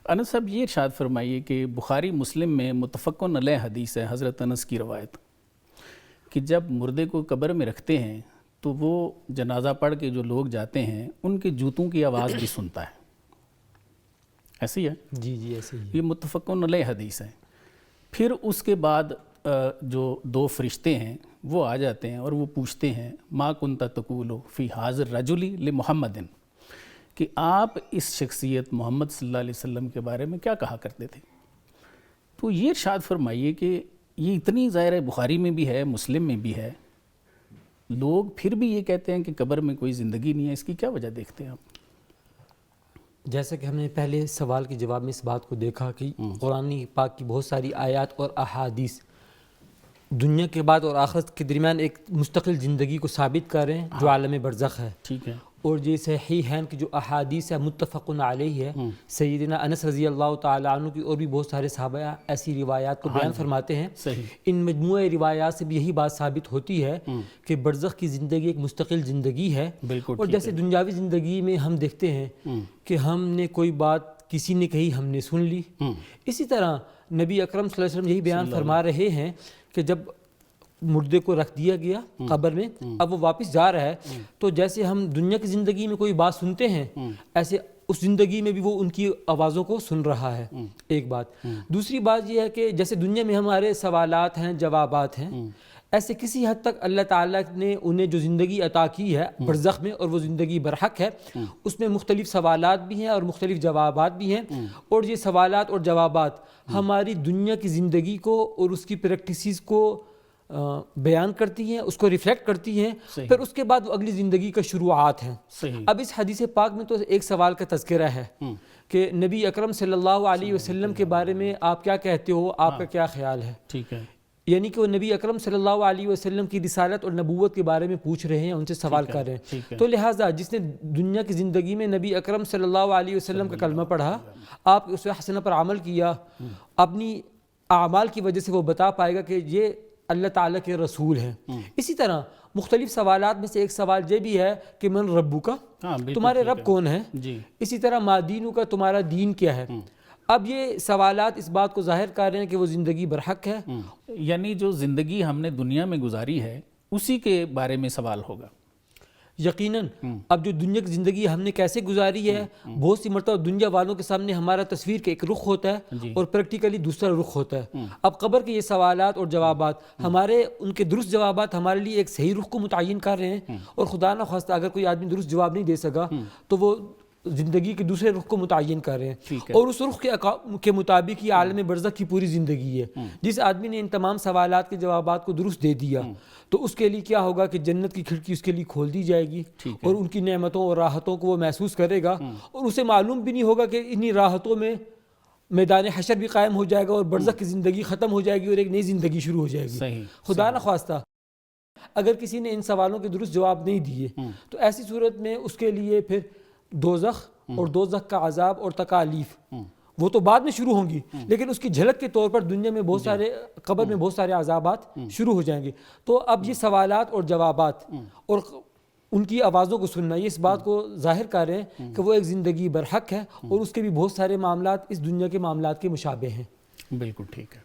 انس صاحب یہ ارشاد فرمائیے کہ بخاری مسلم میں متفقن علیہ حدیث ہے حضرت انس کی روایت کہ جب مردے کو قبر میں رکھتے ہیں تو وہ جنازہ پڑھ کے جو لوگ جاتے ہیں ان کے جوتوں کی آواز بھی سنتا ہے. ایسے ہی ہے؟ جی ایسے ہی. یہ متفقن علیہ حدیث ہے. پھر اس کے بعد جو دو فرشتے ہیں وہ آ جاتے ہیں اور وہ پوچھتے ہیں ما کنت تقول فی حاضر رجلی لمحمد، کہ آپ اس شخصیت محمد صلی اللہ علیہ وسلم کے بارے میں کیا کہا کرتے تھے. تو یہ ارشاد فرمائیے کہ یہ اتنی ظاہر بخاری میں بھی ہے مسلم میں بھی ہے، لوگ پھر بھی یہ کہتے ہیں کہ قبر میں کوئی زندگی نہیں ہے، اس کی کیا وجہ دیکھتے ہیں آپ؟ جیسا کہ ہم نے پہلے سوال کے جواب میں اس بات کو دیکھا کہ قرآن پاک کی بہت ساری آیات اور احادیث دنیا کے بعد اور آخرت کے درمیان ایک مستقل زندگی کو ثابت کر رہے ہیں جو عالم برزخ ہے. ٹھیک ہے. اور یہ صحیحین کی جو احادیث ہے متفقن علیہ ہے. سیدنا انس رضی اللہ تعالیٰ عنہ کی اور بھی بہت سارے صحابہ ایسی روایات کو بیان فرماتے ہیں. ان مجموعہ روایات سے بھی یہی بات ثابت ہوتی ہے کہ برزخ کی زندگی ایک مستقل زندگی ہے. اور جیسے دنیاوی زندگی میں ہم دیکھتے ہیں کہ ہم نے کوئی بات کسی نے کہی ہم نے سن لی، اسی طرح نبی اکرم صلی اللہ علیہ وسلم یہی بیان فرما رہے ہیں کہ جب مردے کو رکھ دیا گیا قبر میں، اب وہ واپس جا رہا ہے، تو جیسے ہم دنیا کی زندگی میں کوئی بات سنتے ہیں ایسے اس زندگی میں بھی وہ ان کی آوازوں کو سن رہا ہے. ایک بات. دوسری بات یہ ہے کہ جیسے دنیا میں ہمارے سوالات ہیں جوابات ہیں، ایسے کسی حد تک اللہ تعالیٰ نے انہیں جو زندگی عطا کی ہے برزخ میں اور وہ زندگی برحق ہے، اس میں مختلف سوالات بھی ہیں اور مختلف جوابات بھی ہیں. اور یہ سوالات اور جوابات ہماری دنیا کی زندگی کو اور اس کی پریکٹسز کو بیان کرتی ہیں، اس کو ریفلیکٹ کرتی ہیں. پھر اس کے بعد وہ اگلی زندگی کا شروعات ہیں. اب اس حدیث پاک میں تو ایک سوال کا تذکرہ ہے کہ نبی اکرم صلی اللہ علیہ وسلم کے بارے میں آپ کیا کہتے ہو، آپ کا کیا خیال ہے. ٹھیک ہے. یعنی کہ وہ نبی اکرم صلی اللہ علیہ وسلم کی رسالت اور نبوت کے بارے میں پوچھ رہے ہیں، ان سے سوال کر رہے ہیں. تو لہٰذا جس نے دنیا کی زندگی میں نبی اکرم صلی اللہ علیہ وسلم کا کلمہ پڑھا، آپ اس حسنہ پر عمل کیا، اپنی اعمال کی وجہ سے وہ بتا پائے گا کہ یہ اللہ تعالیٰ کے رسول ہیں. اسی طرح مختلف سوالات میں سے ایک سوال یہ بھی ہے کہ من ربو کا، تمہارے رب کون ہے. اسی طرح ما دینو کا، تمہارا دین کیا ہے. اب یہ سوالات اس بات کو ظاہر کر رہے ہیں کہ وہ زندگی برحق ہے. یعنی جو زندگی ہم نے دنیا میں گزاری ہے اسی کے بارے میں سوال ہوگا. یقیناً. اب جو دنیا کی زندگی ہم نے کیسے گزاری ہے، بہت سی مرتبہ دنیا والوں کے سامنے ہمارا تصویر کا ایک رخ ہوتا ہے اور پریکٹیکلی دوسرا رخ ہوتا ہے. اب قبر کے یہ سوالات اور جوابات ہمارے ان کے درست جوابات ہمارے لیے ایک صحیح رخ کو متعین کر رہے ہیں، اور خدا نہ خواستہ اگر کوئی آدمی درست جواب نہیں دے سکا تو وہ زندگی کے دوسرے رخ کو متعین کر رہے ہیں. اور اس رخ کے مطابق یہ عالم برزخ کی پوری زندگی ہے. جس آدمی نے ان تمام سوالات کے جوابات کو درست دے دیا تو اس کے لیے کیا ہوگا کہ جنت کی کھڑکی اس کے لیے کھول دی جائے گی، اور ان کی نعمتوں اور راحتوں کو وہ محسوس کرے گا، اور اسے معلوم بھی نہیں ہوگا کہ انہی راحتوں میں میدان حشر بھی قائم ہو جائے گا اور برزخ کی زندگی ختم ہو جائے گی اور ایک نئی زندگی شروع ہو جائے گی. خدا نہ خواستہ اگر کسی نے ان سوالوں کے درست جواب نہیں دیے تو ایسی صورت میں اس کے لیے پھر دوزخ اور دوزخ کا عذاب اور تکالیف وہ تو بعد میں شروع ہوں گی، لیکن اس کی جھلک کے طور پر دنیا میں بہت سارے قبر میں بہت سارے عذابات شروع ہو جائیں گے. تو اب یہ سوالات اور جوابات اور ان کی آوازوں کو سننا یہ اس بات کو ظاہر کر رہے ہیں کہ وہ ایک زندگی برحق ہے، اور اس کے بھی بہت سارے معاملات اس دنیا کے معاملات کے مشابہ ہیں. بالکل ٹھیک ہے.